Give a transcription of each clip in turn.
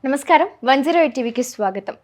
నమస్కారం 108 టీవీకి స్వాగతం.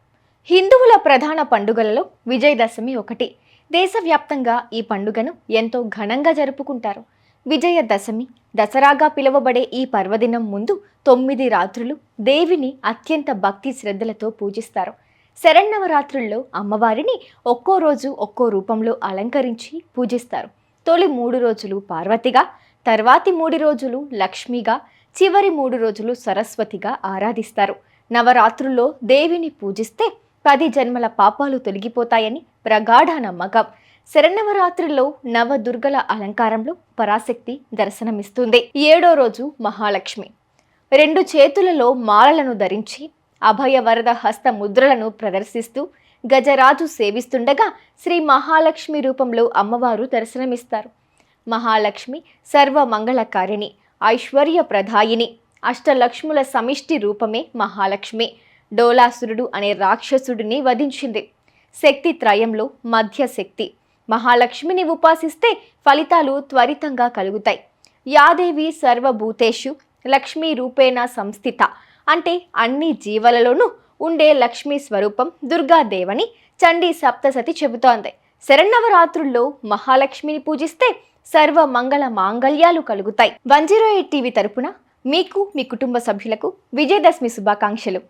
హిందువుల ప్రధాన పండుగలలో విజయదశమి ఒకటి. దేశవ్యాప్తంగా ఈ పండుగను ఎంతో ఘనంగా జరుపుకుంటారు. విజయదశమి, దసరాగా పిలువబడే ఈ పర్వదినం ముందు 9 రాత్రులు దేవిని అత్యంత భక్తి శ్రద్ధలతో పూజిస్తారు. శరన్నవరాత్రుల్లో అమ్మవారిని ఒక్కో రోజు ఒక్కో రూపంలో అలంకరించి పూజిస్తారు. తొలి 3 రోజులు పార్వతిగా, తర్వాతి 3 రోజులు లక్ష్మిగా, చివరి 3 రోజులు సరస్వతిగా ఆరాధిస్తారు. నవరాత్రుల్లో దేవిని పూజిస్తే 10 జన్మల పాపాలు తొలగిపోతాయని ప్రగాఢ నమ్మకం. శరన్నవరాత్రుల్లో నవదుర్గల అలంకారంలో పరాశక్తి దర్శనమిస్తుంది. 7వ రోజు మహాలక్ష్మి. 2 చేతులలో మాలలను ధరించి అభయ వరద హస్త ముద్రలను ప్రదర్శిస్తూ గజరాజు సేవిస్తుండగా శ్రీ మహాలక్ష్మి రూపంలో అమ్మవారు దర్శనమిస్తారు. మహాలక్ష్మి సర్వమంగళకారిణి, ఐశ్వర్య ప్రదాయిని, అష్టలక్ష్ముల సమిష్టి రూపమే మహాలక్ష్మి. డోలాసురుడు అనే రాక్షసుడిని వధించింది. శక్తి త్రయంలో మధ్య శక్తి. మహాలక్ష్మిని ఉపాసిస్తే ఫలితాలు త్వరితంగా కలుగుతాయి. యాదేవి సర్వభూతేషు లక్ష్మీ రూపేణ సంస్థిత అంటే అన్ని జీవులలోనూ ఉండే లక్ష్మీ స్వరూపం దుర్గాదేవని చండీ సప్తసతి చెబుతోంది. శరన్నవరాత్రుల్లో మహాలక్ష్మిని పూజిస్తే సర్వ మంగళ మాంగళ్యాలు కలుగుతాయి. 108 టీవీ తరపున మీకు, మీ కుటుంబ సభ్యులకు విజయదశమి శుభాకాంక్షలు.